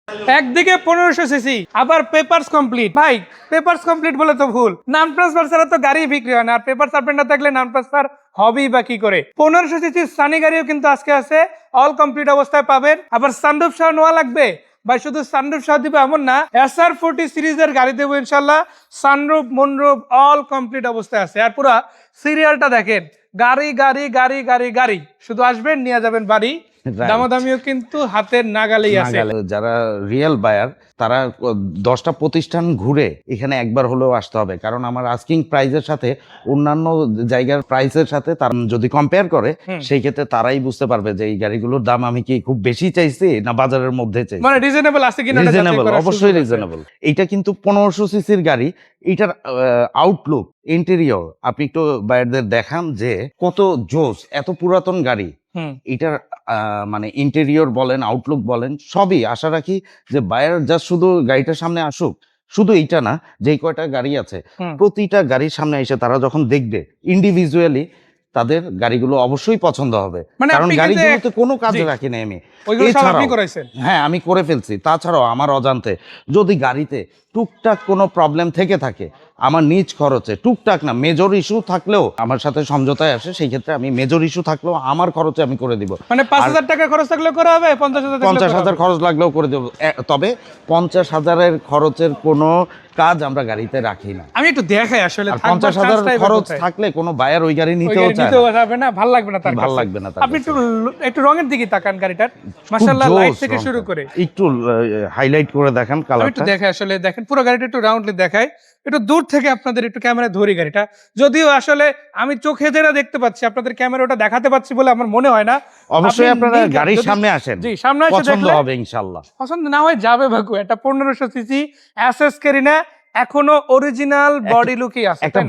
একদিকে 1500 সিসি আবার papers complete. ভাই পেপারস কমপ্লিট বলে তো ভুল, নাম ট্রান্সফার ছাড়া তো গাড়ি বিক্রি হয় না, আর পেপারস আপডেট না থাকলে নাম ট্রান্সফার হবেই বা কি করে। 1500 সিসি সানি গাড়িও কিন্তু আজকে আছে, অল কমপ্লিট অবস্থায় পাবেন। আবার সানরুফ সহ নেওয়া লাগবে ভাই, শুধু সানরুফ সহ দিবে এমন না, SR40 সিরিজের গাড়ি দেবো ইনশাল্লাহ, সানরুফ মনরুফ অল কমপ্লিট অবস্থায় আছে। আর পুরো সিরিয়ালটা দেখেন, গাড়ি গাড়ি গাড়ি গাড়ি গাড়ি, শুধু আসবেন নিয়ে যাবেন বাড়ি। দামাদামিও কিন্তু হাতের নাগালেই আছে। যারা রিয়েল বায়ার তারা 10টা প্রতিষ্ঠান ঘুরে এখানে একবার হলেও আসতে হবে, কারণ আমার আস্কিং প্রাইসের সাথে অন্যান্য জায়গার প্রাইসের সাথে তার যদি কম্পেয়ার করে সেই ক্ষেত্রে তারাই বুঝতে পারবে যে এই গাড়িগুলোর দাম আমি কি খুব বেশি চাইছি না বাজারের মধ্যে চাইছি, মানে রিজনেবল আছে কিনা। রিজনেবল, অবশ্যই রিজনেবল। এইটা কিন্তু 1500 সিসির গাড়ি, এটার আউটলুক ইন্টেরিয়র আপনি একটু বাইরেদের দেখান যে কত জোস, এত পুরাতন গাড়ি। এটার মানে ইন্টেরিয়র বলেন, আউটলুক বলেন, সবই আশা রাখি যে বায়ার জাস্ট শুধু গাড়িটার সামনে আসুক। শুধু এইটা না, যেই কয়টা গাড়ি আছে প্রতিটা গাড়ির সামনে এসে তারা যখন দেখবে ইন্ডিভিজুয়ালি তাদের গাড়িগুলো অবশ্যই পছন্দ হবে, কারণ গাড়িগুলোতে কোনো কাজে রাখি না আমি। হ্যাঁ, আমি করে ফেলছি। তাছাড়াও আমার অজান্তে যদি গাড়িতে টুকটাক কোনো প্রবলেম থেকে থাকে, আমার নিজ খরচে, টুকটাক না মেজর ইস্যু থাকলেও আমার সাথে সমঝোতায় আসে, সেই ক্ষেত্রে আমি মেজর ইস্যু থাকলেও আমার খরচে আমি করে দিব। মানে 5000 টাকা খরচ থাকলেও করা হবে, 50,000 খরচ লাগলেও করে দেবো। তবে 50,000-এর খরচের কোনো কাজ আমরা গাড়িতে রাখি না। আমি একটু দেখাই আসলে 50,000 খরচ থাকলে কোনো বায়ার ওই গাড়ি নিতেও চাবে না, ভালো লাগবে না তার, ভালো লাগবে না। আপনি একটু রঙের দিকে তাকান গাড়িটার, মাশাআল্লাহ লাইট থেকে শুরু করে একটু হাইলাইট করে দেখান কালারটা। একটু দেখাই আসলে, দেখেন পুরো গাড়িটা একটু রাউন্ডলি দেখাই, একটু দূর থেকে আপনাদের একটু ক্যামেরায় ধরি গাড়িটা। যদিও আসলে আমি চোখে যেটা দেখতে পাচ্ছি, আপনাদের ক্যামেরা ওটা দেখাতে পাচ্ছি বলে আমার মনে হয় না। অবশ্যই আপনারা গাড়ির সামনে আসেন, জি সামনে এসে পছন্দ দেখলে হবে ইনশাআল্লাহ। পছন্দ না হয় যাবে ভাগু। এটা 1500 সিসি এসএস কারিনা, এখনো অরিজিনাল বডি লুকই আছে। একটা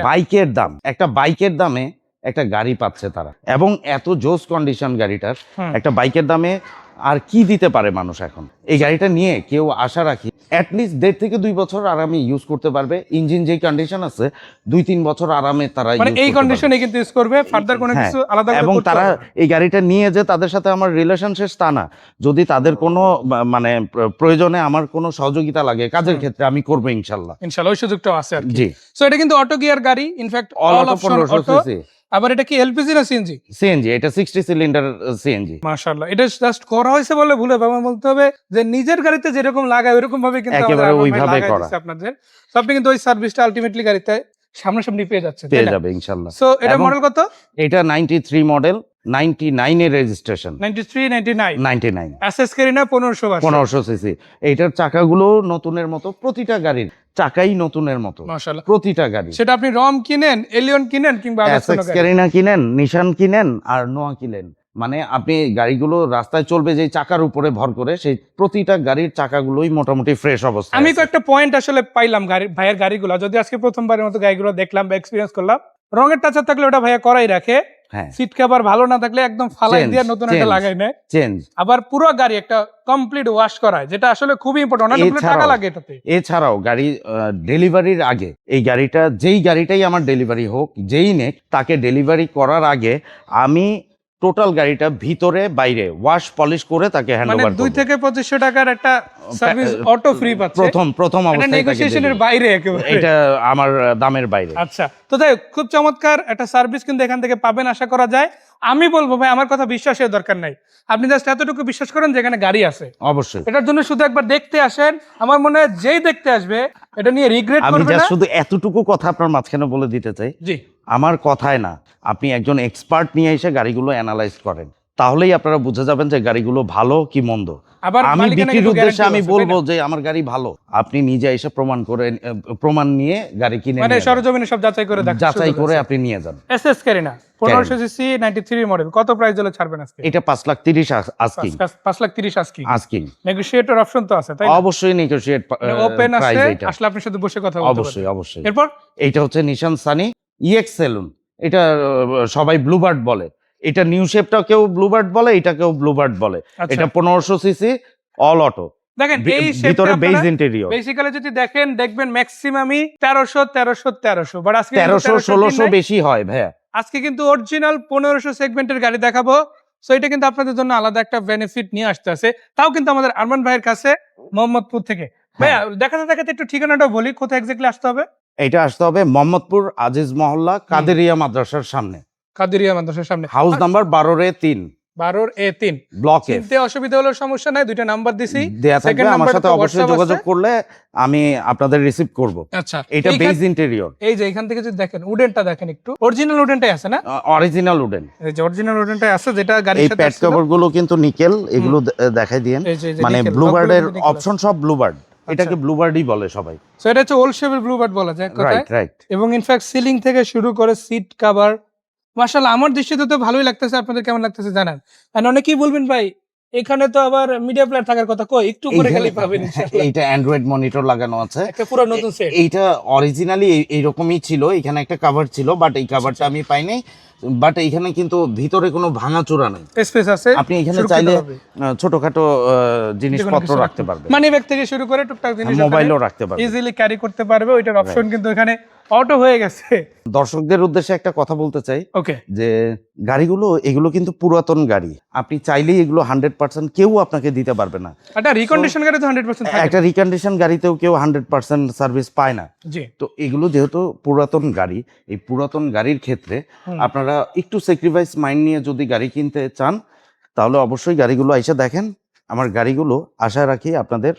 বাইকের দামে একটা গাড়ি পাচ্ছে তারা, এবং এত জোস কন্ডিশন গাড়িটার একটা বাইকের দামে আর কি দিতে পারে মানুষ এখন। এই গাড়িটা নিয়ে কেউ আশা রাখি অ্যাটলিস্ট 1.5 থেকে 2 বছর আরামে ইউজ করতে পারবে। ইঞ্জিন যে কন্ডিশন আছে 2-3 বছর আরামে তারা মানে এই কন্ডিশনে কিন্তু ইউজ করবে, ফার্দার কোনো কিছু আলাদা এবং তারা এই গাড়িটা নিয়ে যে তাদের সাথে আমার রিলেশন শেষ তা না, যদি তাদের কোনো মানে প্রয়োজনে আমার কোনো সহযোগিতা লাগে কাজের ক্ষেত্রে আমি করব ইনশাআল্লাহ। ওই সুযোগটাও আছে আর কি। জি, সো এটা কিন্তু অটো গিয়ার গাড়ি, ইনফ্যাক্ট অল অপশন অটো। আবার এটা কি এলপিজি না সিএনজি? সিএনজি, এটা 60 সিলিন্ডার সিএনজি। মাশাআল্লাহ, এটা জাস্ট করা হয়েছে বলে ভুলে বাবা বলতে হবে যে নিজের গাড়িতে যেরকম লাগায় ওইরকম ভাবে কিন্তু একেবারে ওইভাবে করা আপনাদের। সো আপনি কিন্তু ওই সার্ভিসটা আলটিমেটলি গাড়িতে সামনাসামনি পেয়ে যাচ্ছেন, পেয়ে যাবে ইনশাআল্লাহ। সো এটা মডেল কত? এটা 93 মডেল, 99 এর রেজিস্ট্রেশন। 99 SS Kareena 1500 CC. এইটার চাকাগুলো নতুনের মতো, প্রতিটা গাড়ির চাকাই নতুনের মতো, মাশাআল্লাহ প্রতিটা গাড়ি। সেটা আপনি রম কিনেন, এলিয়ন কিনেন, কিংবা এসএক্স কারিনা কিনেন, নিশান কিনেন, আর নোয়া কিনেন, মানে আপনি গাড়িগুলো রাস্তায় চলবে যে চাকার উপরে ভর করে, সেই প্রতিটা গাড়ির চাকাগুলোই মোটামুটি ফ্রেশ অবস্থা। আমি কয়েকটা পয়েন্ট আসলে পাইলাম ভাইয়ের গাড়িগুলো, যদি আজকে প্রথমবারের মতো গাড়িগুলো দেখলাম বা এক্সপিরিয়েন্স করলাম। রঙের টাচ থাকলে ওটা ভাইয়া করাই রাখে, সিট কভার ভালো না থাকলে একদম ফালাই দিয়ে নতুন একটা লাগাই নেয়, চেঞ্জ। আবার পুরো গাড়ি একটা কমপ্লিট ওয়াশ করায়, যেটা আসলে খুবই ইম্পর্টেন্ট, অনেক টাকা লাগে এটাতে। এছাড়াও গাড়ি ডেলিভারির আগে, এই গাড়িটা যেই গাড়িটাই আমার ডেলিভারি হোক, যেই নেক, তাকে ডেলিভারি করার আগে আমি টোটাল গাড়িটা ভিতরে বাইরে ওয়াশ পলিশ করে তাকে হ্যান্ডওভার করব। 2 থেকে 2500 টাকার একটা সার্ভিস অটো ফ্রি পাচ্ছে প্রথম অবস্থায়, নেগোসিয়েশনের বাইরে একেবারে, এটা আমার দামের বাইরে। আচ্ছা, তো তাই খুব চমৎকার একটা সার্ভিস কিন্তু এখান থেকে পাবেন আশা করা যায়। আমি বলবো ভাই, আমার কথা বিশ্বাসের দরকার নাই, আপনি জাস্ট এতটুকু বিশ্বাস করেন যেখানে গাড়ি আছে। অবশ্যই এটার জন্য শুধু একবার দেখতে আসেন, আমার মনে হয় যেই দেখতে আসবে এটা নিয়ে রিগ্রেট করবে না। আমি শুধু এতটুকু কথা আপনার মাঝখানে বলে দিতে চাই, জি আমার কথায় না, আপনি একজন এক্সপার্ট নিয়ে এসে গাড়িগুলো অ্যানালাইজ করেন, তাহলেই আপনারা বুঝে যাবেন যে গাড়িগুলো ভালো কি মন্দ। আমি বিক্রির উদ্দেশ্যে আমি বলবো যে আমার গাড়ি ভালো, আপনি নিজে এসে প্রমাণ নিয়ে গাড়ি কিনে, মানে সরজমিনে সব যাচাই করে আপনি নিয়ে যান। এসএস কারিনা 1500 সিসি 93 মডেল, কত প্রাইস হলে ছাড়বেন আজকে? এটা 5,30,000 আস্কিং। 5,30,000 আস্কিং। নেগোশিয়েটর অপশন তো আছে, তাই না? অবশ্যই নেগোশিয়েট ওপেন আছে, আসলে আপনি শুধু বসে কথা বলতে পারবেন। অবশ্যই। এরপর এইটা হচ্ছে নিশান সানি ইএক্স সেলুন, এটা সবাই ব্লুবার্ড বলে, এটা নিউ শেপটা কেউ ব্লুবার্ড বলে, এটা কেউ ব্লুবার্ড বলে। এটা 1500 সিসি অল অটো, দেখেন এই ভিতরে বেজ ইন্টেরিয়র। বেসিক্যালি যদি দেখবেন ম্যাক্সিমামই 1300, বাট আজকে 1300-1600 বেশি হয় ভাইয়া। আজকে কিন্তু অরিজিনাল 1500 সেগমেন্টের গাড়ি দেখাবো, সো এটা কিন্তু আপনাদের জন্য আলাদা একটা বেনিফিট নিয়ে আসতে আছে, তাও কিন্তু আমাদের আরমান ভাইয়ের কাছে মোহাম্মদপুর থেকে। ভাইয়া দেখাতে দেখাতে একটু ঠিকানাটা বলি, কোথায় এক্স্যাক্টলি আসতে হবে? এটা আসতে হবে মোহাম্মদপুর আজিজ মহল্লা কাদেরিয়া মাদ্রাসার সামনে, কাদেরিয়া মাদ্রাসার সামনে, হাউস নাম্বার 12-3, 12A3 ব্লক এ। চিনতে অসুবিধা হলে সমস্যা নাই, দুইটা নাম্বার দিছি, দেয়া থাকবে, Second আমার number সাথে তো অবশ্যই WhatsApp যোগাযোগ আছে। করলে আমি আপনাদের রিসিভ করব। আচ্ছা এটা বেজ ইন্টেরিয়র, এই যে এখান থেকে যদি দেখেন উডেনটা দেখেন, একটু অরিজিনাল উডেনটাই আছে না? Original wooden. এই যে অরিজিনাল উডেনটাই আছে, যেটা গাড়ির এই সাথে প্যাড আসছিল। কভার গুলো কিন্তু নিকেল, এগুলো দেখাই দিয়েন। এই যে মানে nickel, ব্লুবার্ড এর সবগুলো কিন্তু nickel অপশন সব ব্লুবার্ড, এটাকে ব্লুবার্ডই বলে সবাই। সো এটা হচ্ছে ওল্ড শেপের ব্লুবার্ড বলা যায় কথায়। Right right. এবং ইনফ্যাক্ট সিলিং থেকে শুরু করে সিট কভার, মাশাআল্লাহ আমার দৃষ্টিতে তো ভালোই লাগতেছে, আপনাদের কেমন লাগতেছে জানান। আর অনেকেই বলবেন ভাই এখানে তো আবার মিডিয়া প্লেয়ার থাকার কথা, কই একটু করে খালি পাবেন ইনশাআল্লাহ। এইটা অ্যান্ড্রয়েড মনিটর লাগানো আছে, একটা পুরো নতুন সেট। এইটা অরিজিনালি এইরকমই ছিল, এখানে একটা কভার ছিল, বাট এই কভারটা আমি পাইনি। বাট এইখানে কিন্তু ভিতরে কোনো ভাঙাচোরা নেই, স্পেস আছে, আপনি এখানে চাইলে ছোটখাটো জিনিসপত্র রাখতে পারবেন, মানি ব্যাগ থেকে শুরু করে টুকটাক জিনিস মোবাইলও রাখতে পারবেন, ইজিলি ক্যারি করতে পারবে। ওইটার অপশন কিন্তু এখানে অটো হয়ে গেছে। দর্শকদের উদ্দেশ্যে একটা কথা বলতে চাই ওকে, যে গাড়িগুলো এগুলো কিন্তু পুরাতন গাড়ি, আপনি চাইলেই এগুলো 100% কেউ আপনাকে দিতে পারবে না। একটা রিকন্ডিশন গাড়ি তো 100% থাকে। একটা রিকন্ডিশন গাড়িতেও কেউ 100% সার্ভিস পায় না। জি, তো এগুলো যেহেতু পুরাতন গাড়ি, এই পুরাতন গাড়ির ক্ষেত্রে আপনারা একটু স্যাক্রিফাইস মাইন্ড নিয়ে যদি গাড়ি কিনতে চান, তাহলে অবশ্যই গাড়িগুলো এসে দেখেন। আমার গাড়িগুলো আশা রাখি আপনাদের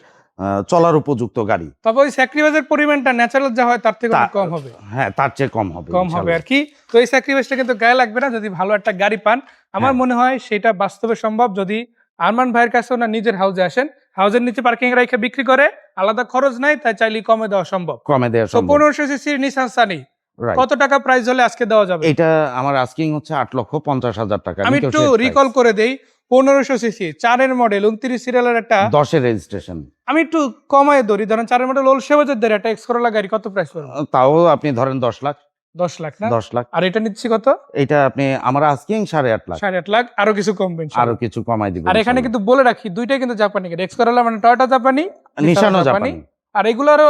চলার উপযুক্ত গাড়ি, তবে ওই স্যাক্রিফাইসের পরিমাণটা ন্যাচারাল যা হয় তার থেকে অনেক কম হবে। হ্যাঁ, তার চেয়ে কম হবে, কম হবে আর কি। তো এই স্যাক্রিফাইসটা কিন্তু গায়ে লাগবে না যদি ভালো একটা গাড়ি পান। আমার মনে হয় সেটা বাস্তবে সম্ভব যদি আরমান ভাইয়ের কাছে না নিজের হাউসে আসেন, হাউসের নিচে পার্কিং রেখে বিক্রি করে, আলাদা খরচ নাই, তাই চাইলে কমে দেওয়া সম্ভব। কমে দেওয়া তো সম্ভব। 1500 সিসির নিসান সানি কত টাকা প্রাইস হলে আজকে দেওয়া যাবে? এটা আমার আস্কিং হচ্ছে 8,50,000 টাকা। আমি একটু রিকল করে দেই, 1500 সিসি 4 মডেল 29 সিরিয়ালের একটা 10 রেজিস্ট্রেশন, আমি একটু কমায় ধরি, ধরেন 4 মডেল ওল্ড শেভেজের দের একটা এক্স করোলা গাড়ি কত প্রাইস পড়বে? তাও আপনি ধরেন 10 লাখ। 10 লাখ না? 10 লাখ। আর এটা নিচ্ছি কত? এটা আপনি আমার আস্কিং 8.5 লাখ। 8.5 লাখ, আরো কিছু কমবে আরো ইনশাআল্লাহ। কিছু কমাই দিব। আর এখানে কিন্তু বলে রাখি দুইটাই কিন্তু জাপানি গাড়ি, এক্স করোলা মানে টয়োটা জাপানি, নিশানও জাপানি। আর এগুলোরও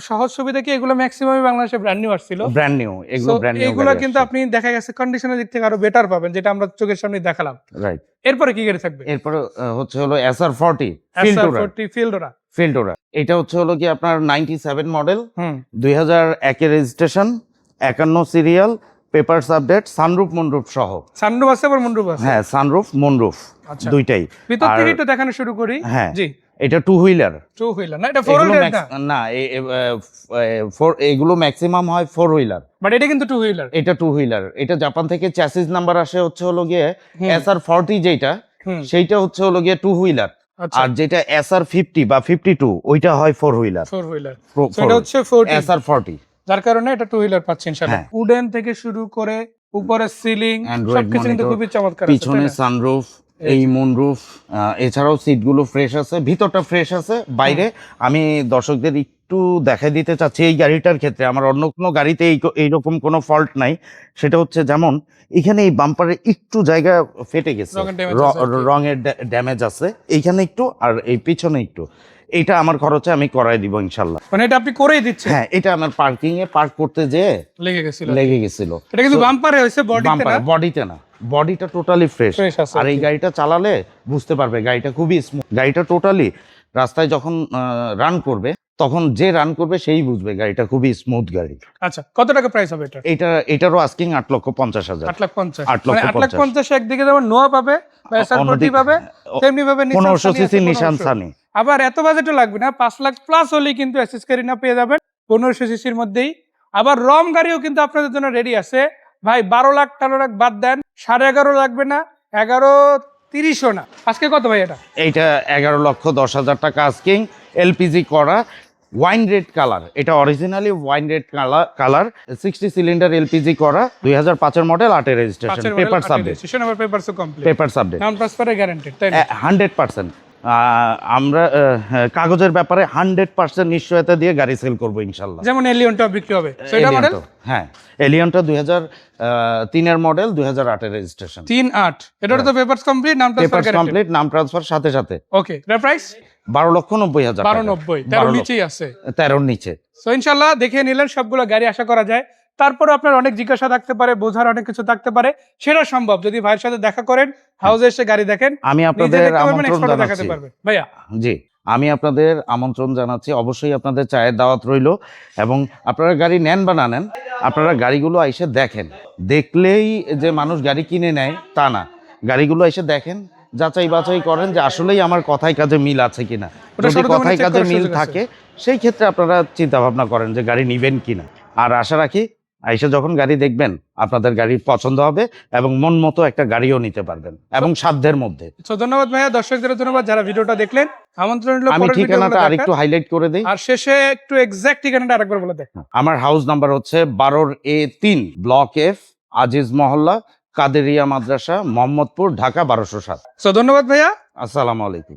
সহজ সুবিধা কি, এগুলো ম্যাক্সিমামই বাংলাদেশে ব্র্যান্ড নিউ আসছিল, ব্র্যান্ড নিউ, এগুলো ব্র্যান্ড নিউ। এগুলো কিন্তু আপনি দেখা গেছে কন্ডিশনের দিক থেকে আরো বেটার পাবেন, যেটা আমরা চোখের সামনে দেখালাম। রাইট। এরপরে কি গাড়ি থাকবে? এরপর হচ্ছে হলো SR40 ফিল্ডোরা। ফিল্ডোরা। এটা হচ্ছে হলো কি আপনার 97 মডেল, হুম, 2001 এর registration, 51 serial, papers update, sunroof moonroof সহ। সানরুফ আছে আবার মুনরুফ আছে? হ্যাঁ, সানরুফ মনরুফ আচ্ছা, দুইটাই। ভিতর আর থেকে একটু দেখানো শুরু করি। হ্যাঁ, জি, এটা টু হুইলার। টু হুইলার না, এটা ফোর হুইলার না, এগুলো ম্যাক্সিমাম হয় 4 হুইলার, বাট এটা কিন্তু টু হুইলার। এটা 2 হুইলার। এটা জাপান থেকে চ্যাসিস নাম্বার আসে হচ্ছে হলো গিয়ে SR40 যেটা, সেইটা হচ্ছে হলো গিয়ে 2 হুইলার। আর যেটা SR50 বা 52 ওইটা হয় 4 হুইলার। 4 হুইলার, এটা হচ্ছে 40 SR40, যার কারণে এটা টু হুইলার পাচ্ছেন ইনশাআল্লাহ। উডেন থেকে শুরু করে উপরে সিলিং সবকিছু কিন্তু খুবই চমৎকার আছে। পিছনে সানরুফ, এই মুনরুফ, এছাড়াও সিটগুলো ফ্রেশ আছে, ভিতরটা ফ্রেশ আছে। বাইরে আমি দর্শকদের একটু দেখাই দিতে চাচ্ছি এই গাড়িটার ক্ষেত্রে, আমার অন্য কোনো গাড়িতে এইরকম কোনো ফল্ট নাই। সেটা হচ্ছে যেমন এখানে এই বাম্পারে একটু জায়গা ফেটে গেছে, রঙের ড্যামেজ আছে এইখানে একটু, আর এই পিছনে একটু। এটা আমার খরচে আমি করাই দিব ইনশাল্লাহ। মানে এটা আপনি করেই দিচ্ছেন? হ্যাঁ, এটা আমার পার্কিং এ পার্ক করতে যেয়ে লেগে গেছিল। এটা কিন্তু বাম্পারে হইছে, বডিতে না, বডিটা টোটালি ফ্রেশ। আর এই গাড়িটা চালালে বুঝতে পারবে গাড়িটা খুবই স্মুথ। গাড়িটা টোটালি রাস্তায় যখন রান করবে, তখন যে রান করবে সেই বুঝবে গাড়িটা খুবই স্মুথ গাড়ি। আচ্ছা, কত টাকা প্রাইস হবে এটা? এটারও আস্কিং 8,50,000। 8,50,000 একদিকে যেমন নোয়া পাবে বা SR40 পাবে, তেমনি পাবে 1500 সিসি নিশান সানি। আবার এত বাজেটও লাগবে না, 5 লাখ প্লাস হলেই কিন্তু অ্যাসেস কারিনা পেয়ে যাবেন 1500 সিসির মধ্যেই। আবার রম গাড়িও কিন্তু আপনাদের জন্য রেডি আছে ভাই। 12 লাখ 13 লাখ বাদ দেন, 11.5 লাগবে না, 11.30 না। আজকে কত ভাই এটা? এইটা 11,10,000 টাকা আস্কিং, এলপিজি করা, ওয়াইন রেড কালার। এটা originally wine red colour, 60 cylinder LPG করা, 2005 এর মডেল, 8 এর রেজিস্ট্রেশন, পেপারস আপডেট। পেপারসও কমপ্লিট, পেপারস আপডেট, নাম ট্রান্সফারে গ্যারান্টেড, তাই না? 100%। আমরা কাগজের ব্যাপারে 100% নিশ্চয়তা দিয়ে গাড়ি সেল করবো ইনশাল্লাহ। যেমন এলিয়নটা বিক্রি হবে, সেটা মডেল। হ্যাঁ, এলিয়নটা 2003 এর মডেল, 2008 এর রেজিস্ট্রেশন। 3-8, এটার তো পেপারস কমপ্লিট, নাম ট্রান্সফার গ্যারান্টেড। কমপ্লিট, নাম ট্রান্সফার সাথে সাথে। ওকে, এর প্রাইস 12,90,000 টাকা। 12,90, 13 নিচেই আছে। 13 নিচে। সো ইনশাআল্লাহ দেখে নিলেন সবগুলো গাড়ি, আশা করা যায় তারপরে আপনার অনেক জিজ্ঞাসা থাকতে পারে, বোঝার অনেক কিছু থাকতে পারে, সেটা সম্ভব যদি ভাইয়ের সাথে দেখা করেন, হাউসে এসে গাড়ি দেখেন, আমি নিজে আপনাদের দেখতে পারবেন, আমন্ত্রণ এক্সপার্টও দেখাতে জানাচ্ছি। পারবেন। ভাইয়া জি, আমি আপনাদের আমন্ত্রণ জানাচ্ছি, অবশ্যই আপনাদের চায়ের দাওয়াত রইল। এবং আপনারা গাড়ি নেন বা না নেন, আপনারা গাড়িগুলো এসে দেখেন। দেখলেই যে মানুষ গাড়ি কিনে নেয় তা না, গাড়িগুলো এসে দেখেন, যাচাই বাছাই করেন যে আসলেই আমার কথায় কাজে মিল আছে কিনা। ওটা যদি সরজমিনে কথায় check কাজে করার মিল সুযোগ আছে। থাকে, সেই ক্ষেত্রে আপনারা চিন্তা ভাবনা করেন যে গাড়ি নিবেন কিনা। আর আশা রাখি এসে যখন গাড়ি দেখবেন আপনাদের গাড়ি পছন্দ হবে এবং মন মতো একটা গাড়িও নিতে পারবেন এবং সাধ্যের মধ্যে। তো ধন্যবাদ ভাইয়া, দর্শকদের ধন্যবাদ যারা ভিডিওটা দেখলেন। আমন্ত্রণ রইল আমি পরের ঠিকানাটা ভিডিওগুলো আরেকটু দেখার। হাইলাইট করে দিই। আর শেষে একটু এক্সাক্ট ঠিকানাটা আরেকবার বলে দেন। আমার হাউস নাম্বার হচ্ছে 12A3, ব্লক এফ, আজিজ মহল্লা, কাদেরিয়া মাদ্রাসা, মোহাম্মদপুর, ঢাকা 1207। তো ধন্যবাদ ভাইয়া। আসসালামু আলাইকুম।